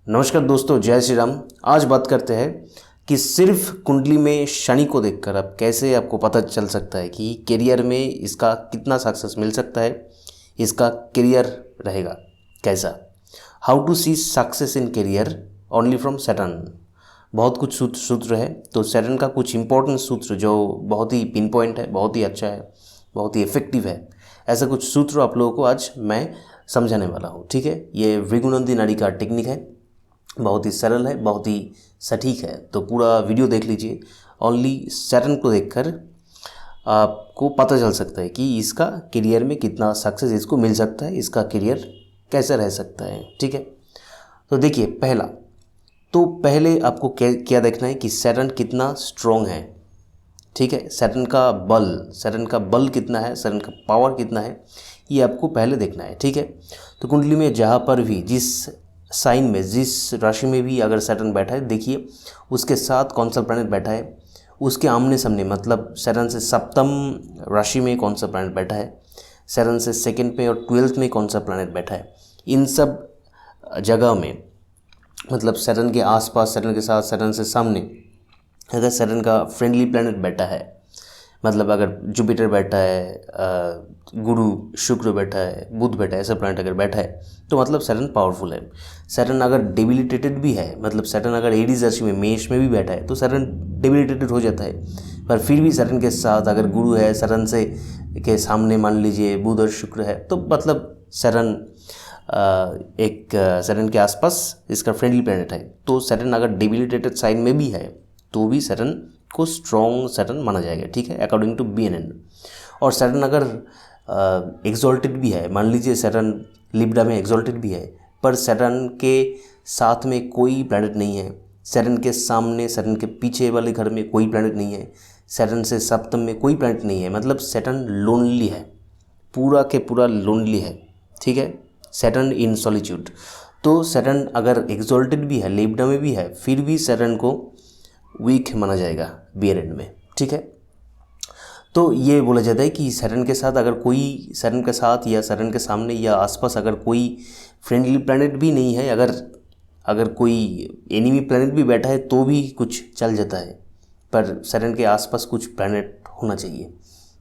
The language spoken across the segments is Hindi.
नमस्कार दोस्तों, जय श्री राम। आज बात करते हैं कि सिर्फ कुंडली में शनि को देखकर अब कैसे आपको पता चल सकता है कि करियर में इसका कितना सक्सेस मिल सकता है, इसका करियर रहेगा कैसा। How to see success in career only from Saturn. बहुत कुछ सूत्र है, तो सैटर्न का कुछ इंपॉर्टेंट सूत्र जो बहुत ही पिन पॉइंट है, बहुत ही अच्छा है, बहुत ही इफेक्टिव है, ऐसा कुछ सूत्र आप लोगों को आज मैं समझाने वाला हूँ। ठीक है, ये भृगुनंदी नाड़ी का टेक्निक है, बहुत ही सरल है, बहुत ही सटीक है। तो पूरा वीडियो देख लीजिए। ओनली सैटर्न को देखकर आपको पता चल सकता है कि इसका करियर में कितना सक्सेस इसको मिल सकता है, इसका करियर कैसा रह सकता है। ठीक है, तो देखिए पहले आपको क्या देखना है कि सैटर्न कितना स्ट्रॉन्ग है। ठीक है, सैटर्न का बल कितना है, सैटर्न का पावर कितना है, ये आपको पहले देखना है। ठीक है, तो कुंडली में जहाँ पर भी जिस साइन में, जिस राशि में भी अगर सैटर्न बैठा है, देखिए उसके साथ कौन सा प्लैनेट बैठा है, उसके आमने सामने, मतलब सैटर्न से सप्तम राशि में कौन सा प्लैनेट बैठा है, सैटर्न से सेकंड में और 12th में कौन सा प्लैनेट बैठा है। इन सब जगह में, मतलब सैटर्न के आसपास, सैटर्न के साथ, सैटर्न से सामने अगर सैटर्न का फ्रेंडली प्लैनेट बैठा है, मतलब अगर जुपिटर बैठा है, गुरु शुक्र बैठा है, बुध बैठा है, ऐसा प्लैनेट अगर बैठा है तो मतलब सैटर्न पावरफुल है। सैटर्न अगर डेबिलिटेटेड भी है, मतलब सैटर्न अगर एरीज राशि में, मेष में भी बैठा है, तो सैटर्न डेबिलिटेटेड हो जाता है। पर फिर भी सैटर्न के साथ अगर गुरु है, सैटर्न से के सामने मान लीजिए बुध और शुक्र है, तो मतलब सैटर्न एक सैटर्न के आसपास इसका फ्रेंडली प्लैनेट है। तो सैटर्न अगर डेबिलिटेटेड साइन में भी है तो भी सैटर्न को स्ट्रॉन्ग सैटर्न माना जाएगा। ठीक है, अकॉर्डिंग टू BNN। और सैटर्न अगर एग्जॉल्टेड भी है, मान लीजिए सैटर्न लिब्रा में एग्जॉल्टेड भी है, पर सैटर्न के साथ में कोई प्लैनेट नहीं है, सैटर्न के सामने, सैटर्न के पीछे वाले घर में कोई प्लैनेट नहीं है, सैटर्न से सप्तम में कोई प्लैनेट नहीं है, मतलब सैटर्न लोनली है, पूरा के पूरा लोनली है। ठीक है, सैटर्न इन सॉलिट्यूड। तो सैटर्न अगर एग्जॉल्टेड भी है, लिब्रा में भी है, फिर भी सैटर्न को वीक माना जाएगा BNN में। ठीक है, तो ये बोला जाता है कि सैटर्न के साथ अगर कोई, सैटर्न के साथ या सैटर्न के सामने या आसपास अगर कोई फ्रेंडली प्लैनेट भी नहीं है, अगर कोई एनिमी प्लैनेट भी बैठा है तो भी कुछ चल जाता है, पर सैटर्न के आसपास कुछ प्लैनेट होना चाहिए।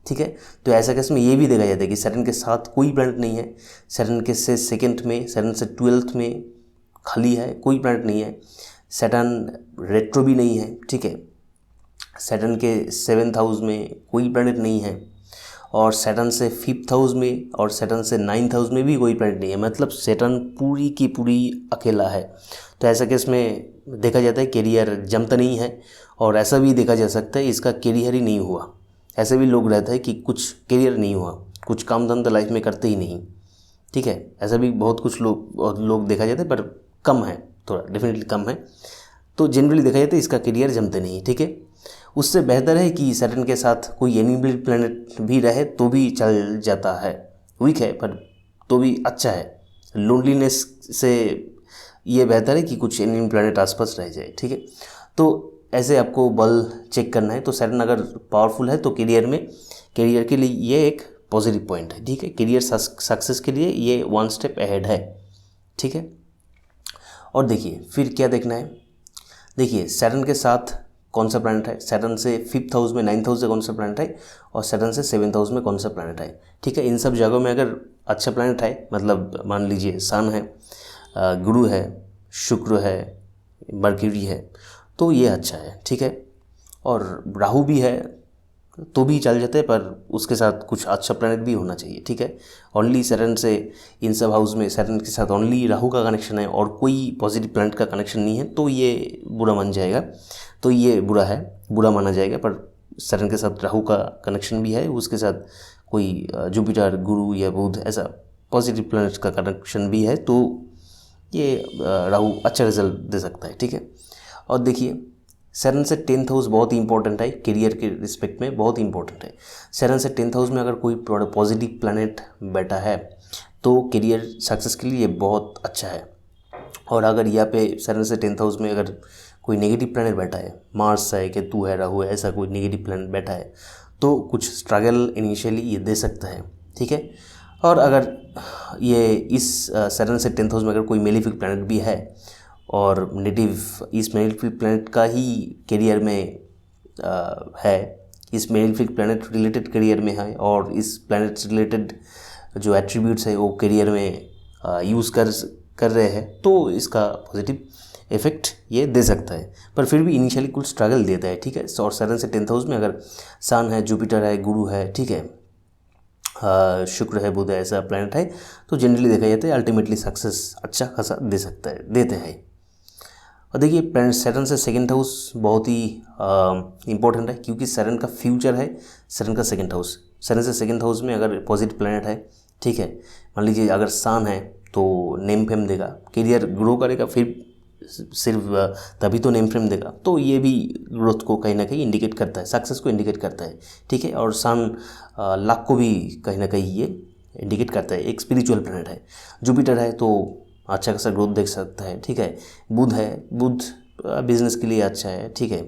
ठीक है, तो ऐसा केस में ये भी देखा जाता है कि सैटर्न के साथ कोई प्लैनेट नहीं है, सैटर्न के से सेकंड में, सैटर्न से 12th में खाली है, कोई प्लैनेट नहीं है, सैटर्न रेट्रो भी नहीं है। ठीक है, सैटर्न के 7th हाउस में कोई प्लैनेट नहीं है, और सैटर्न से 5th हाउस में और सैटर्न से 9th हाउस में भी कोई प्लैनेट नहीं है, मतलब सैटर्न पूरी की पूरी अकेला है। तो ऐसा केस में देखा जाता है करियर जमता नहीं है, और ऐसा भी देखा जा सकता है इसका करियर ही नहीं हुआ। ऐसे भी लोग रहता है कि कुछ करियर नहीं हुआ, कुछ काम धंधा लाइफ में करते ही नहीं। ठीक है, ऐसा भी बहुत कुछ लोग देखा जाता है, पर कम है, थोड़ा डेफिनेटली कम है। तो जनरली देखा जाता है इसका करियर जमते नहीं। ठीक है, उससे बेहतर है कि सैटर्न के साथ कोई एनिमल प्लैनेट भी रहे तो भी चल जाता है, वीक है पर तो भी अच्छा है। लोनलीनेस से ये बेहतर है कि कुछ एनिमल प्लैनेट आसपास रह जाए। ठीक है, तो ऐसे आपको बल चेक करना है। तो सैटर्न अगर पावरफुल है तो करियर के लिए ये एक पॉजिटिव पॉइंट है। ठीक है, करियर सक्सेस के लिए ये 1 स्टेप अहेड है। ठीक है, और देखिए फिर क्या देखना है। देखिए सैटर्न के साथ कौन सा प्लैनेट है, सैटर्न से 5th हाउस में, 9th हाउस से कौन सा प्लैनेट है, और सैटर्न से 7th हाउस में कौन सा प्लैनेट है। ठीक है, इन सब जगहों में अगर अच्छा प्लैनेट है, मतलब मान लीजिए सन है, गुरु है, शुक्र है, मर्क्यूरी है, तो ये अच्छा है। ठीक है, और राहु भी है तो भी चल जाते हैं, पर उसके साथ कुछ अच्छा प्लैनेट भी होना चाहिए। ठीक है, ओनली सैटर्न से इन सब हाउस में सैटर्न के साथ ओनली राहु का कनेक्शन है और कोई पॉजिटिव प्लैनेट का कनेक्शन नहीं है, तो ये बुरा मान जाएगा, तो ये बुरा है, बुरा माना जाएगा। पर सैटर्न के साथ राहु का कनेक्शन भी है, उसके साथ कोई जुपिटर, गुरु या बुध, ऐसा पॉजिटिव प्लैनेट का कनेक्शन भी है, तो ये राहु अच्छा रिजल्ट दे सकता है। ठीक है, और देखिए सैटर्न से 10th हाउस बहुत ही इंपॉर्टेंट है, करियर के रिस्पेक्ट में बहुत ही इंपॉर्टेंट है। सैटर्न से 10th हाउस में अगर कोई पॉजिटिव प्लैनेट बैठा है तो करियर सक्सेस के लिए बहुत अच्छा है। और अगर यहाँ पे सैटर्न से 10th हाउस में अगर कोई नेगेटिव प्लैनेट बैठा है, मार्स है, केतु है, राहु है, ऐसा कोई नेगेटिव प्लैनेट बैठा है, तो कुछ स्ट्रगल इनिशियली ये दे सकता है। ठीक है, और अगर ये इस सैटर्न से 10th हाउस में अगर कोई मेलेफिक प्लैनेट भी है और नेटिव इस मेलेफिक प्लैनेट का ही करियर में है, इस मेलेफिक प्लैनेट रिलेटेड करियर में है, और इस प्लैनेट से रिलेटेड जो एट्रीब्यूट्स है वो करियर में यूज़ कर रहे हैं, तो इसका पॉजिटिव इफेक्ट ये दे सकता है। पर फिर भी इनिशियली कुछ स्ट्रगल देता है, ठीक है। और 7 से 10th हाउस में अगर सन है, जुपिटर है, गुरु है, ठीक है, शुक्र है, बुध है, ऐसा प्लैनेट है, तो जनरली देखा जाता है अल्टीमेटली सक्सेस अच्छा खासा दे सकता है, देते हैं। और देखिए प्लैनेट सैटर्न से 2nd हाउस बहुत ही इंपॉर्टेंट है, क्योंकि सैटर्न का फ्यूचर है सैटर्न का 2nd हाउस। सैटर्न से 2nd हाउस में अगर पॉजिटिव प्लैनेट है, ठीक है, मान लीजिए अगर सन है तो नेम फेम देगा, करियर ग्रो करेगा, फिर सिर्फ तभी तो नेम फेम देगा, तो ये भी ग्रोथ को कहीं ना कहीं इंडिकेट करता है, सक्सेस को इंडिकेट करता है, ठीक है। और सन लक को भी कहीं ना कहीं ये इंडिकेट करता है, एक स्पिरिचुअल प्लैनेट है। जुपिटर है तो अच्छा खासा ग्रोथ देख सकता है, ठीक है। बुध है, बुध बिजनेस के लिए अच्छा है, ठीक है,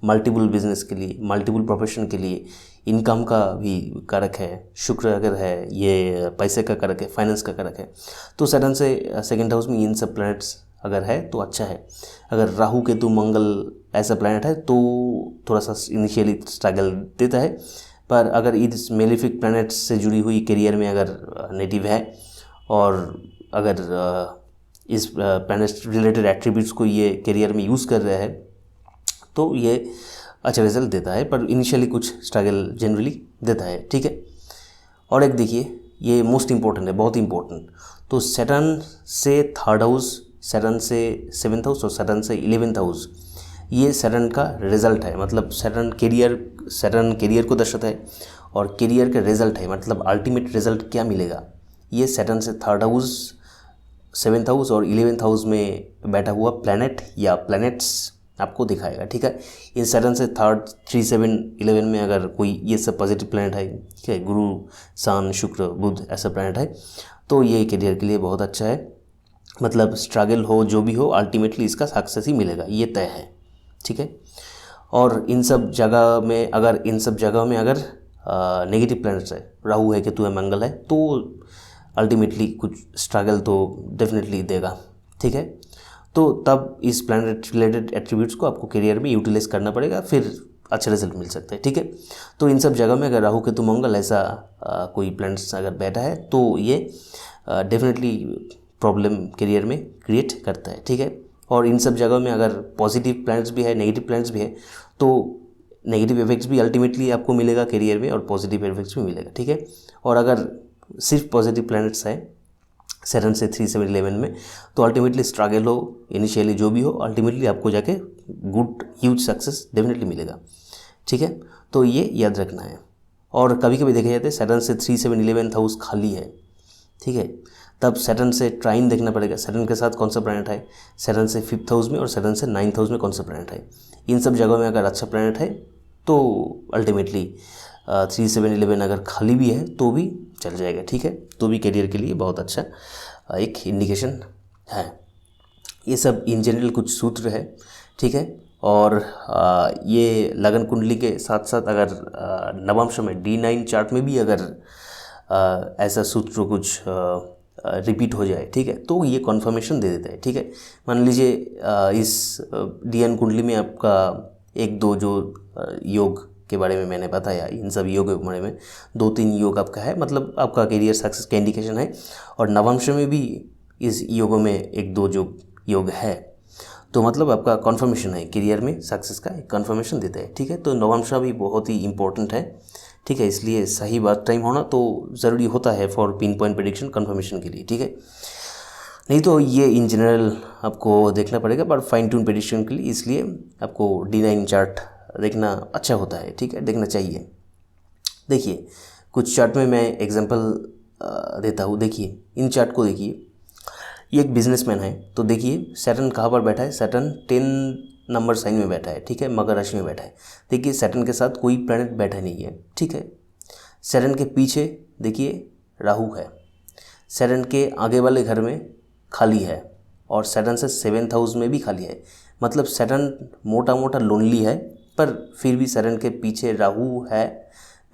मल्टीपल बिजनेस के लिए, मल्टीपल प्रोफेशन के लिए, इनकम का भी कारक है। शुक्र अगर है ये पैसे का कारक है, फाइनेंस का कारक है। तो सडन से 2nd हाउस में इन सब प्लैनेट्स अगर है तो अच्छा है। अगर राहु केतु मंगल ऐसा प्लैनेट है तो थोड़ा सा इनिशियली स्ट्रगल देता है, पर अगर इस मेलेफिक प्लैनेट्स से जुड़ी हुई करियर में अगर नेटिव है और अगर इस प्लैनेट रिलेटेड एट्रीब्यूट्स को ये करियर में यूज़ कर रहे हैं तो ये अच्छा रिजल्ट देता है, पर इनिशियली कुछ स्ट्रगल जनरली देता है, ठीक है। और एक देखिए ये मोस्ट इम्पोर्टेंट है, बहुत इंपॉर्टेंट। तो सैटर्न से 3rd हाउस, सैटर्न से 7th हाउस और सैटर्न से 11th हाउस, ये सैटर्न का रिजल्ट है। मतलब सैटर्न करियर को दर्शाता है और करियर का रिजल्ट है, मतलब अल्टीमेट रिजल्ट क्या मिलेगा, ये सैटर्न से 3rd हाउस, 7th हाउस और 11th हाउस में बैठा हुआ प्लैनेट या प्लैनेट्स आपको दिखाएगा, ठीक है। इन सैटर्न से 3rd, 3, 7, 11 में अगर कोई ये सब पॉजिटिव प्लैनेट है, ठीक है, गुरु, सन, शुक्र, बुध ऐसा प्लैनेट है, तो ये करियर के लिए बहुत अच्छा है। मतलब स्ट्रगल हो जो भी हो, अल्टीमेटली इसका सक्सेस ही मिलेगा, ये तय है, ठीक है। और इन सब जगह में अगर नेगेटिव प्लैनेट्स है, राहु है, केतु है, मंगल है, तो अल्टीमेटली कुछ स्ट्रगल तो डेफिनेटली देगा, ठीक है। तो तब इस प्लैनेट रिलेटेड एट्रीब्यूट्स को आपको करियर में यूटिलाइज करना पड़ेगा, फिर अच्छा रिजल्ट मिल सकता है, ठीक है। तो इन सब जगह में अगर राहु केतु मंगल ऐसा कोई प्लैनेट्स अगर बैठा है तो ये डेफिनेटली प्रॉब्लम करियर में क्रिएट करता है, ठीक है। और इन सब जगह में अगर पॉजिटिव प्लैनेट्स भी है, नेगेटिव प्लैनेट्स भी है, तो नेगेटिव इफेक्ट्स भी अल्टीमेटली आपको मिलेगा करियर में और पॉजिटिव इफेक्ट्स भी मिलेगा, ठीक है। और अगर सिर्फ पॉजिटिव प्लैनेट्स है सैटर्न से 3, 7, 11 में, तो अल्टीमेटली स्ट्रगल हो इनिशियली जो भी हो, अल्टीमेटली आपको जाके गुड ह्यूज सक्सेस डेफिनेटली मिलेगा, ठीक है। तो ये याद रखना है। और कभी कभी देखा जाता है सैटर्न से 3, 7, 11th हाउस खाली है, ठीक है, तब सैटर्न से ट्राइन देखना पड़ेगा, सैटर्न के साथ कौन सा प्लैनेट है, सैटर्न से 5th हाउस में और सैटर्न से 9th हाउस में कौन सा प्लैनेट है। इन सब जगहों में अगर अच्छा प्लैनेट है तो अल्टीमेटली 3, 7, 11 अगर खाली भी है तो भी चल जाएगा, ठीक है। तो भी करियर के लिए बहुत अच्छा एक इंडिकेशन है। ये सब इन जनरल कुछ सूत्र है, ठीक है। और ये लगन कुंडली के साथ साथ अगर नवंश में D9 चार्ट में भी अगर ऐसा सूत्र कुछ रिपीट हो जाए, ठीक है, तो ये कन्फर्मेशन दे देता है, ठीक है। मान लीजिए इस DN कुंडली में आपका 1-2 जो योग के बारे में मैंने बताया, इन सब योगों के बारे में 2-3 योग आपका है, मतलब आपका करियर सक्सेस का इंडिकेशन है। और नवंश में भी इस योगों में 1-2 जो योग है, तो मतलब आपका कन्फर्मेशन है, करियर में सक्सेस का एक कन्फर्मेशन देता है, ठीक है। तो नवंशा भी बहुत ही इंपॉर्टेंट है, ठीक है, इसलिए सही बात टाइम होना तो ज़रूरी होता है for pin point prediction confirmation के लिए, ठीक है। नहीं तो ये इन जनरल आपको देखना पड़ेगा, पर फाइन ट्यून प्रेडिक्शन के लिए इसलिए आपको D9 चार्ट देखना अच्छा होता है, ठीक है, देखना चाहिए। देखिए कुछ चार्ट में मैं एग्जांपल देता हूँ। देखिए इन चार्ट को देखिए, ये एक बिजनेसमैन है, तो देखिए सैटर्न कहाँ पर बैठा है, सैटर्न 10 नंबर साइन में बैठा है, ठीक है, मकर राशि में बैठा है। देखिए सैटर्न के साथ कोई प्लैनेट बैठा नहीं है, ठीक है। सैटर्न के पीछे देखिए राहु है, सैटर्न के आगे वाले घर में खाली है, और सैटर्न से 7th हाउस में भी खाली है। मतलब सैटर्न मोटा मोटा लोनली है, पर फिर भी सैटर्न के पीछे राहु है,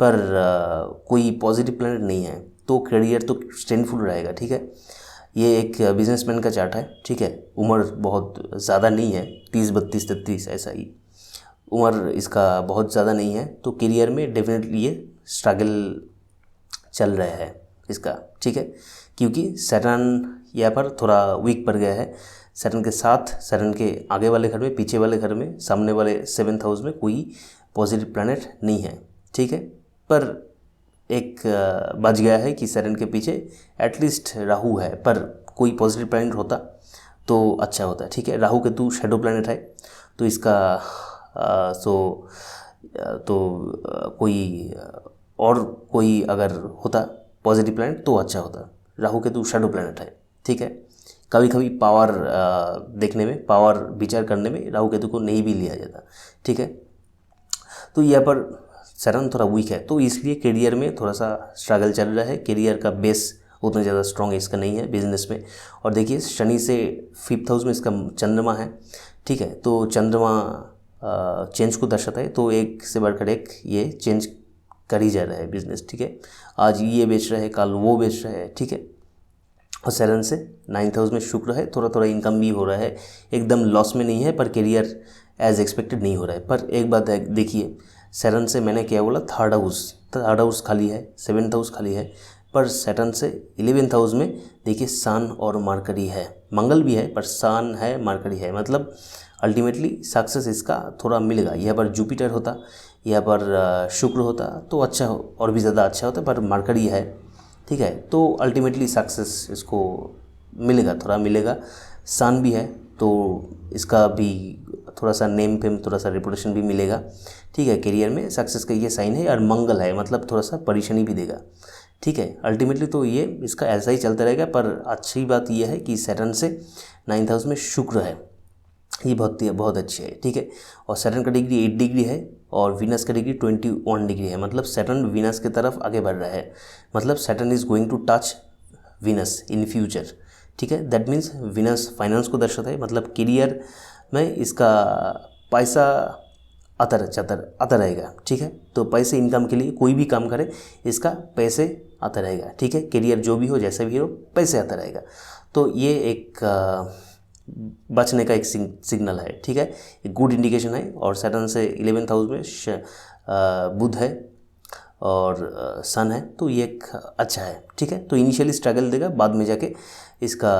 पर कोई पॉजिटिव प्लैनेट नहीं है, तो करियर तो स्ट्रेंथफुल रहेगा, ठीक है। ये एक बिजनेसमैन का चार्ट है, ठीक है। उम्र बहुत ज़्यादा नहीं है, 30 32 33 ऐसा ही उम्र इसका बहुत ज़्यादा नहीं है। तो करियर में डेफिनेटली ये स्ट्रगल चल रहा है इसका, ठीक है, क्योंकि सैटर्न यहाँ पर थोड़ा वीक पड़ गया है। सैटर्न के साथ, सैटर्न के आगे वाले घर में, पीछे वाले घर में, सामने वाले 7th हाउस में कोई पॉजिटिव प्लैनेट नहीं है, ठीक है। पर एक बच गया है कि सैटर्न के पीछे एटलीस्ट राहु है, पर कोई पॉजिटिव प्लैनेट होता तो अच्छा होता है, ठीक है। राहु केतु शैडो प्लैनेट है, तो इसका कोई और कोई अगर होता पॉजिटिव प्लैनेट तो अच्छा होता। राहु केतु शैडो प्लैनेट है, ठीक है। कभी कभी पावर देखने में, पावर विचार करने में राहु केतु को नहीं भी लिया जाता, ठीक है। तो यहाँ पर सैटर्न थोड़ा वीक है, तो इसलिए करियर में थोड़ा सा स्ट्रगल चल रहा है। करियर का बेस उतना ज़्यादा स्ट्रॉन्ग इसका नहीं है बिजनेस में। और देखिए शनि से 5th हाउस में इसका चंद्रमा है, ठीक है। तो चंद्रमा चेंज को दर्शाता है, तो एक से बढ़कर एक ये चेंज कर ही जा रहा है बिजनेस, ठीक है। आज ये बेच रहा है, कल वो बेच रहा है, ठीक है। और सैटर्न से 9th हाउस में शुक्र है, थोड़ा थोड़ा इनकम भी हो रहा है, एकदम लॉस में नहीं है, पर करियर एज एक्सपेक्टेड नहीं हो रहा है। पर एक बात है, देखिए सैटर्न से मैंने क्या बोला, थर्ड हाउस खाली है, 7th हाउस खाली है, पर सैटर्न से 11th हाउस में देखिए सन और मरकरी है, मंगल भी है पर सन है, मरकरी है, मतलब अल्टीमेटली सक्सेस इसका थोड़ा मिलेगा। यहाँ पर जुपिटर होता, यहाँ पर शुक्र होता तो अच्छा और भी ज़्यादा अच्छा होता, पर मरकरी है, ठीक है। तो अल्टीमेटली सक्सेस इसको मिलेगा, थोड़ा मिलेगा। सन भी है तो इसका भी थोड़ा सा नेम फेम, थोड़ा सा रेपुटेशन भी मिलेगा, ठीक है। करियर में सक्सेस का ये साइन है। और मंगल है, मतलब थोड़ा सा परेशानी भी देगा, ठीक है। अल्टीमेटली तो ये इसका ऐसा ही चलता रहेगा। पर अच्छी बात यह है कि सैटर्न से 9th हाउस में शुक्र है, ये बहुत अच्छी है, ठीक है। और सैटर्न का डिग्री 8 डिग्री है और वीनस का डिग्री 21 डिग्री है, मतलब सैटर्न वीनस की तरफ आगे बढ़ रहा है, मतलब Saturn is going to touch Venus in future, ठीक है। दैट मीन्स वीनस फाइनेंस को दर्शाता है, मतलब करियर में इसका पैसा आता रहेगा, ठीक है। तो पैसे इनकम के लिए कोई भी काम करे, इसका पैसे आता रहेगा, ठीक है। करियर जो भी हो, जैसे भी हो, पैसे आता रहेगा। तो ये एक बचने का एक सिग्नल है, ठीक है, एक गुड इंडिकेशन है। और सैटर्न से 11th हाउस में बुध है और सन है, तो ये एक अच्छा है, ठीक है। तो इनिशियली स्ट्रगल देगा, बाद में जाके इसका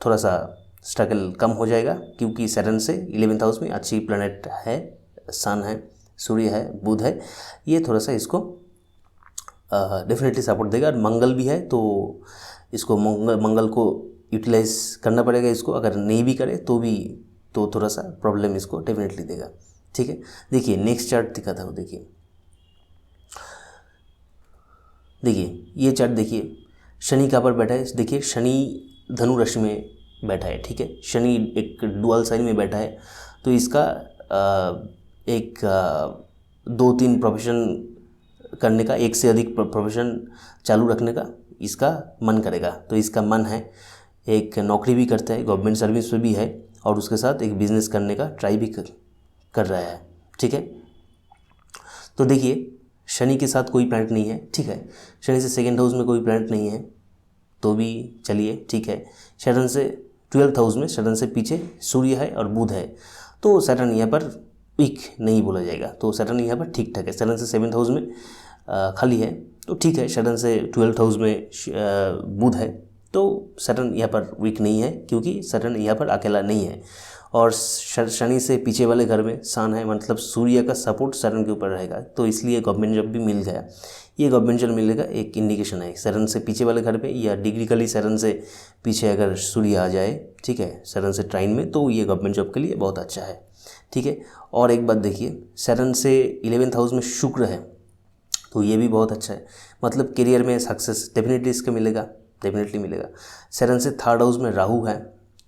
थोड़ा सा स्ट्रगल कम हो जाएगा, क्योंकि सैटर्न से 11th हाउस में अच्छी प्लैनेट है, सन है, सूर्य है, बुध है, ये थोड़ा सा इसको डेफिनेटली सपोर्ट देगा। और मंगल भी है, तो इसको मंगल को यूटिलाइज करना पड़ेगा इसको, अगर नहीं भी करे तो भी तो थोड़ा सा प्रॉब्लम इसको डेफिनेटली देगा, ठीक है। देखिए नेक्स्ट चार्ट दिखाता हूँ, देखिए ये चार्ट देखिए, शनि कहाँ पर बैठा है, देखिए शनि धनु राशि में बैठा है, ठीक है। शनि एक डुअल साइन में बैठा है, तो इसका एक 2-3 प्रोफेशन करने का, एक से अधिक प्रोफेशन चालू रखने का इसका मन करेगा। तो इसका मन है, एक नौकरी भी करता है, गवर्नमेंट सर्विस में भी है, और उसके साथ एक बिज़नेस करने का ट्राई भी कर रहा है, ठीक है। तो देखिए शनि के साथ कोई प्लैनेट नहीं है, ठीक है। शनि से 2nd हाउस में कोई प्लैनेट नहीं है तो भी चलिए, ठीक है। सैटर्न से 12th हाउस में, सैटर्न से पीछे सूर्य है और बुध है, तो सैटर्न यहाँ पर वीक नहीं बोला जाएगा, तो सैटर्न यहाँ पर ठीक ठाक है। सैटर्न से 7th हाउस में खाली है, तो ठीक है। सैटर्न से 12th हाउस में बुध है, तो सैटर्न यहाँ पर वीक नहीं है, क्योंकि सैटर्न यहाँ पर अकेला नहीं है। और शनि से पीछे वाले घर में सन है, मतलब सूर्य का सपोर्ट सैटर्न के ऊपर रहेगा, तो इसलिए गवर्नमेंट जॉब भी मिल गया। ये गवर्नमेंट जॉब मिलेगा एक इंडिकेशन है सैटर्न से पीछे वाले घर पे, या डिग्रिकली सैटर्न से पीछे अगर सूर्य आ जाए, ठीक है, सैटर्न से ट्राइन में, तो ये गवर्नमेंट जॉब के लिए बहुत अच्छा है, ठीक है। और एक बात देखिए, सैटर्न से 11th हाउस में शुक्र है, तो ये भी बहुत अच्छा है, मतलब करियर में सक्सेस डेफिनेटली इसका मिलेगा, डेफिनेटली मिलेगा। सैटर्न से 3rd हाउस में राहु है,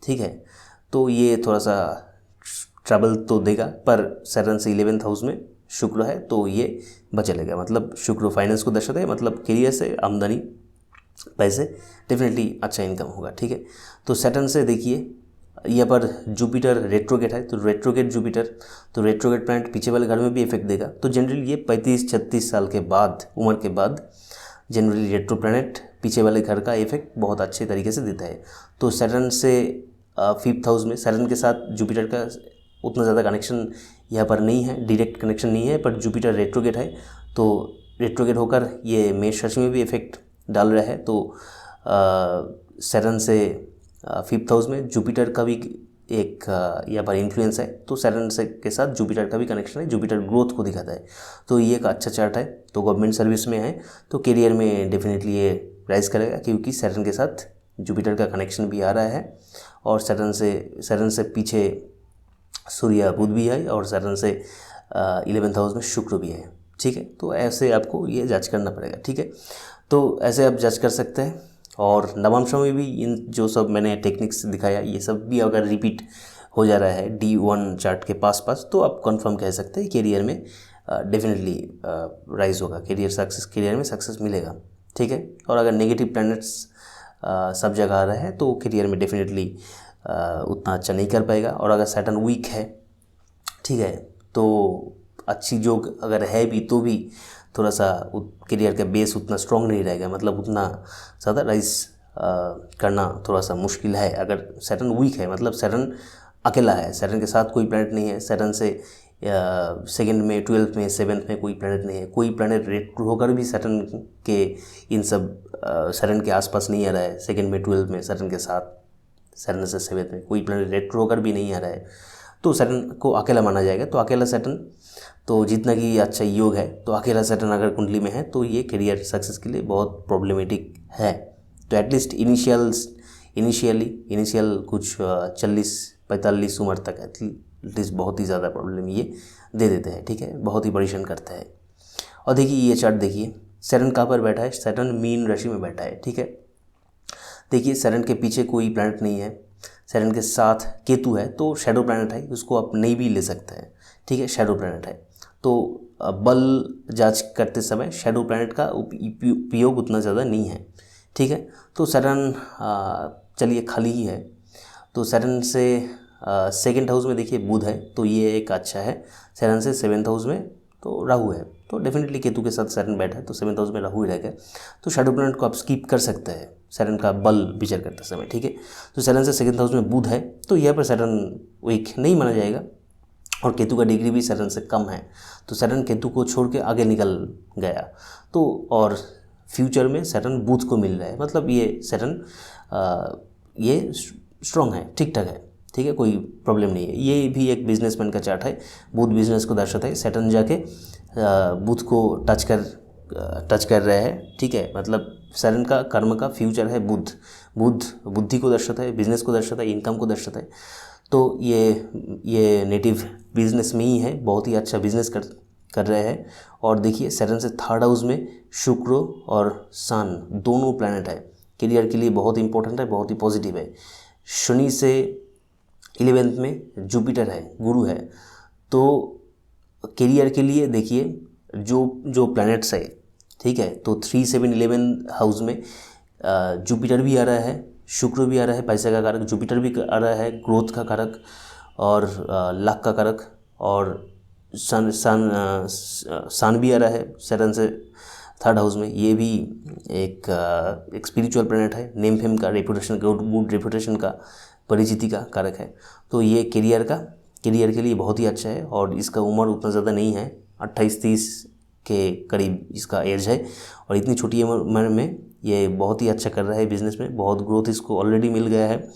ठीक है, तो ये थोड़ा सा ट्रबल तो देगा, पर सैटर्न से 11th हाउस में शुक्र है, तो ये बचा लेगा, मतलब शुक्र फाइनेंस को दर्शाता है, मतलब करियर से आमदनी, पैसे, डेफिनेटली अच्छा इनकम होगा, ठीक है। तो सैटर्न से देखिए यहाँ पर जुपिटर रेट्रोगेट है, तो रेट्रोगेट जुपिटर, तो रेट्रोगेट प्लैनेट पीछे वाले घर में भी इफेक्ट देगा। तो जनरली ये 35-36 साल के बाद, उम्र के बाद जनरली रेट्रो प्लैनेट पीछे वाले घर का इफेक्ट बहुत अच्छे तरीके से देता है। तो सैटर्न से 5th हाउस में सैटर्न के साथ जुपिटर का उतना ज़्यादा कनेक्शन यहाँ पर नहीं है, डायरेक्ट कनेक्शन नहीं है, पर जुपिटर रेट्रोगेट है। तो रेट्रोगेट होकर ये मेष राशि में भी इफेक्ट डाल रहा है। तो सैटर्न से 5th हाउस में जुपिटर का भी एक यहाँ पर इन्फ्लुएंस है। तो सैटर्न से के साथ जुपिटर का भी कनेक्शन है, जुपिटर ग्रोथ को दिखाता है। तो ये एक अच्छा चार्ट है। तो गवर्नमेंट सर्विस में है तो करियर में डेफिनेटली ये राइज करेगा, क्योंकि सैटर्न के साथ जुपिटर का कनेक्शन भी आ रहा है और सैटर्न से पीछे सूर्य बुध भी है और सैटर्न से 11th हाउस में शुक्र भी है। ठीक है, तो ऐसे आपको ये जांच करना पड़ेगा। ठीक है, तो ऐसे आप जांच कर सकते हैं। और नवमशा में भी इन जो सब मैंने टेक्निक्स दिखाया ये सब भी अगर रिपीट हो जा रहा है D1 चार्ट के पास तो आप कंफर्म कह सकते हैं करियर में डेफिनेटली राइज होगा, करियर में सक्सेस मिलेगा। ठीक है, और अगर नेगेटिव प्लैनेट्स सब जगह आ रहा है तो करियर में डेफिनेटली उतना अच्छा नहीं कर पाएगा। और अगर सैटर्न वीक है, ठीक है, तो अच्छी योग अगर है भी तो भी थोड़ा सा करियर का बेस उतना स्ट्रॉन्ग नहीं रहेगा, मतलब उतना ज़्यादा राइज करना थोड़ा सा मुश्किल है। अगर सैटर्न वीक है, मतलब सैटर्न अकेला है, सैटर्न के साथ कोई प्लैनेट नहीं है, सैटर्न से 2nd में 12th में 7th में कोई प्लैनेट नहीं है, कोई प्लैनेट रेट्रो होकर भी सैटर्न के इन सब सैटर्न के आसपास नहीं आ रहा है, 2nd में 12th में सैटर्न के साथ, सैटर्न से 7th में कोई प्लैनेट रेट्रो होकर भी नहीं आ रहा है, तो सैटर्न को अकेला माना जाएगा। तो अकेला सैटर्न तो जितना कि अच्छा योग है, तो अकेला सैटर्न अगर कुंडली में है तो ये करियर सक्सेस के लिए बहुत प्रॉब्लमेटिक है। तो एटलीस्ट इनिशियल कुछ 40-45 उम्र तक एटलीस्ट बहुत ही ज़्यादा प्रॉब्लम ये दे देते हैं। ठीक है, बहुत ही परेशान करता है। और देखिए ये चार्ट देखिए, सैटर्न कहाँ पर बैठा है, सैटर्न मीन राशि में बैठा है। ठीक है, देखिए सैटर्न के पीछे कोई प्लैनेट नहीं है, सैटर्न के साथ केतु है, तो शैडो प्लैनेट है, उसको आप नहीं भी ले सकते हैं। ठीक है, शैडो प्लैनेट है, तो बल जांच करते समय शैडो प्लैनेट का उपयोग उतना ज़्यादा नहीं है। ठीक है, तो सैटर्न चलिए खाली ही है। तो सैटर्न से 2nd हाउस में देखिए बुध है, तो ये एक अच्छा है। सैटर्न से 7th हाउस में तो राहु है, तो डेफिनेटली केतु के साथ सैटर्न बैठा है, तो 7th हाउस में राहु ही रहेगा। तो शैडो प्लैनेट को आप स्किप कर सकते हैं सैटर्न का बल विचार करते समय। ठीक है, तो सैटर्न से 2nd हाउस में बुध है, तो यहाँ पर सैटर्न वीक नहीं माना जाएगा और केतु का डिग्री भी सैटर्न से कम है, तो सैटर्न केतु को छोड़ के आगे निकल गया। तो और फ्यूचर में सैटर्न बुध को मिल रहा है, मतलब ये सैटर्न ये स्ट्रॉन्ग है, ठीक ठाक है। ठीक है, कोई प्रॉब्लम नहीं है। ये भी एक बिजनेसमैन का चार्ट है, बुध बिजनेस को दर्शाता है। सैटर्न जाके बुध को टच कर रहा है। ठीक है, मतलब सैटर्न का कर्म का फ्यूचर है बुध बुद्धि को दर्शाता है, बिजनेस को दर्शाता है, इनकम को दर्शाता है। तो ये नेटिव बिजनेस में ही है, बहुत ही अच्छा बिजनेस कर रहे हैं। और देखिए सैटर्न से 3rd हाउस में शुक्र और सन दोनों प्लैनेट है, करियर के लिए बहुत इंपॉर्टेंट है, बहुत ही पॉजिटिव है। शनि से 11th में जुपिटर है, गुरु है, तो करियर के लिए देखिए जो प्लैनेट्स है, ठीक है, तो 3, 7, 11 हाउस में जुपिटर भी आ रहा है, शुक्र भी आ रहा है, पैसे का कारक, जुपिटर भी आ रहा है, ग्रोथ का कारक और लक का कारक, और सन भी आ रहा है सैटर्न से 3rd हाउस में। ये भी एक स्पिरिचुअल प्लैनेट है, नेम फेम का, रेपुटेशन, गुड रेपुटेशन का, परिचिति का कारक है। तो ये करियर के लिए बहुत ही अच्छा है। और इसका उम्र उतना ज़्यादा नहीं है, 28-30 के करीब इसका एज है, और इतनी छोटी उम्र में ये बहुत ही अच्छा कर रहा है बिज़नेस में, बहुत ग्रोथ इसको ऑलरेडी मिल गया है,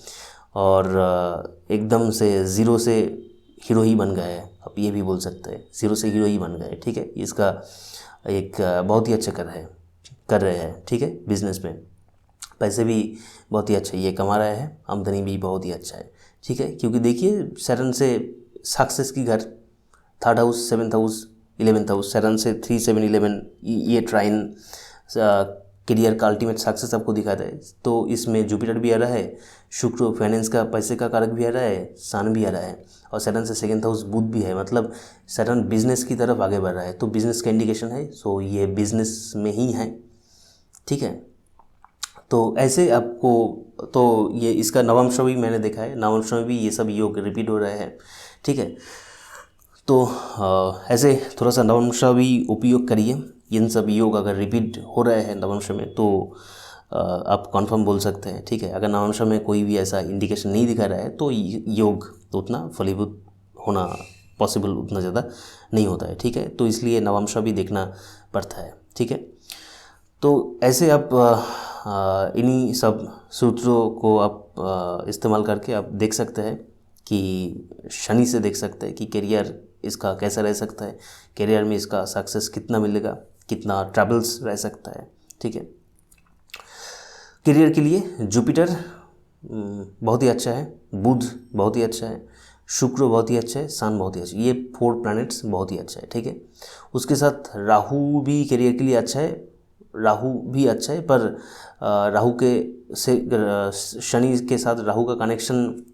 और एकदम से ज़ीरो से हीरो ही बन गया है, आप ये भी बोल सकते हैं, ज़ीरो से हीरो ही बन गए। ठीक है, इसका एक बहुत ही अच्छा कर रहे हैं। ठीक है, बिज़नेस में पैसे भी बहुत ही अच्छा ये कमा रहा है, आमदनी भी बहुत ही अच्छा है। ठीक है, क्योंकि देखिए सैटर्न से सक्सेस की घर 3rd house, 7th house, 11th house, Saturn से 3, 7, 11 ये ट्राइन करियर का अल्टीमेट सक्सेस आपको दिखाता है। तो इसमें जुपिटर भी आ रहा है, शुक्र फाइनेंस का, पैसे का कारक भी आ रहा है, सन भी आ रहा है, और सैटर्न से 2nd हाउस बुध भी है, मतलब सैटर्न बिजनेस की तरफ आगे बढ़ रहा है, तो बिजनेस का इंडिकेशन है। सो ये बिजनेस में ही है। ठीक है, तो ऐसे आपको, तो ये इसका नवमशा भी मैंने देखा है, नवमशा में भी ये सब योग रिपीट हो रहे हैं। ठीक है, तो ऐसे थोड़ा सा नवमशा भी उपयोग करिए। इन सब योग अगर रिपीट हो रहे हैं नवमशा में, तो आप कॉन्फर्म बोल सकते हैं। ठीक है, अगर नवांश में कोई भी ऐसा इंडिकेशन नहीं दिखा रहा है तो योग तो उतना फलीभूत होना पॉसिबल उतना ज़्यादा नहीं होता है। ठीक है, तो इसलिए नवांश भी देखना पड़ता है। ठीक है, तो ऐसे आप इन्हीं सब सूत्रों को आप इस्तेमाल करके आप देख सकते हैं कि शनि से देख सकते हैं कि करियर इसका कैसा रह सकता है, करियर में इसका सक्सेस कितना मिलेगा, कितना ट्रबल्स रह सकता है। ठीक है, करियर के लिए जुपिटर बहुत ही अच्छा है, बुध बहुत ही अच्छा है, शुक्र बहुत ही अच्छा है, सन बहुत ही अच्छा है। ये 4 प्लैनेट्स बहुत ही अच्छा है। ठीक है, उसके साथ राहु भी करियर के लिए अच्छा है, राहु भी अच्छा है, पर राहु के से शनि के साथ राहु का कनेक्शन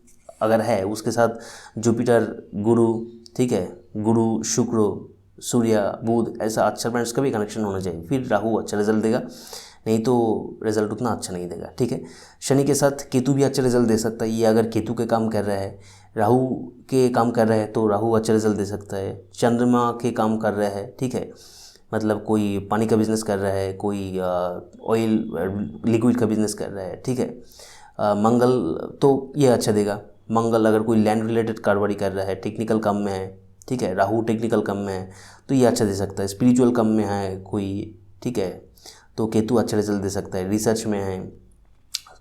अगर है, उसके साथ जुपिटर, गुरु, ठीक है, गुरु, शुक्र, सूर्य, बुध, ऐसा अच्छा प्लैनेट्स का भी कनेक्शन होना चाहिए, फिर राहु अच्छा रिजल्ट देगा, नहीं तो रिजल्ट उतना अच्छा नहीं देगा। ठीक है, शनि के साथ केतु भी अच्छा रिजल्ट दे सकता है। ये अगर केतु के काम कर रहा है, राहु के काम कर रहा है तो राहु अच्छा रिजल्ट दे सकता है। चंद्रमा के काम कर रहा है, ठीक है, मतलब कोई पानी का बिजनेस कर रहा है, कोई ऑयल लिक्विड का बिजनेस कर रहा है। ठीक है, मंगल तो ये अच्छा देगा। मंगल अगर कोई लैंड रिलेटेड कारोबारी कर रहा है, टेक्निकल काम में है, ठीक है, राहु टेक्निकल काम में है तो ये अच्छा दे सकता है। स्पिरिचुअल काम में है कोई, ठीक है, तो केतु अच्छा रिजल्ट दे सकता है। रिसर्च में है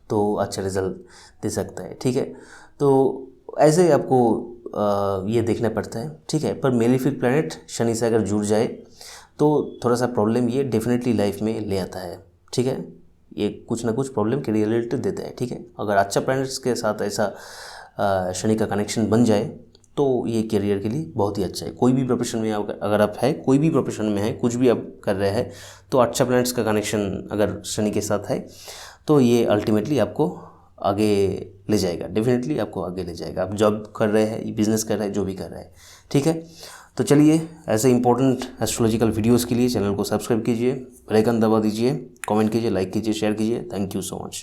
तो अच्छा रिजल्ट दे सकता है। ठीक है, तो ऐसे ही आपको ये देखना पड़ता है। ठीक है, पर मेलेफिक प्लैनेट शनि से अगर जुड़ जाए तो थोड़ा सा प्रॉब्लम ये डेफिनेटली लाइफ में ले आता है। ठीक है, ये कुछ ना कुछ प्रॉब्लम के रिलेटेड देता है। ठीक है, अगर अच्छा प्लैनेट्स के साथ ऐसा शनि का कनेक्शन बन जाए तो ये करियर के लिए बहुत ही अच्छा है। कोई भी प्रोफेशन में अगर आप है, कोई भी प्रोफेशन में है, कुछ भी आप कर रहे हैं, तो अच्छा प्लैनेट्स का कनेक्शन अगर शनि के साथ है तो ये अल्टीमेटली आपको आगे ले जाएगा, डेफिनेटली आपको आगे ले जाएगा। आप जॉब कर रहे हैं, बिजनेस कर रहे हैं, जो भी कर रहे हैं। ठीक है, तो चलिए ऐसे इंपॉर्टेंट एस्ट्रोलॉजिकल वीडियोज़ के लिए चैनल को सब्सक्राइब कीजिए, बेल आइकन दबा दीजिए, कमेंट कीजिए, लाइक कीजिए, शेयर कीजिए। Thank you so much.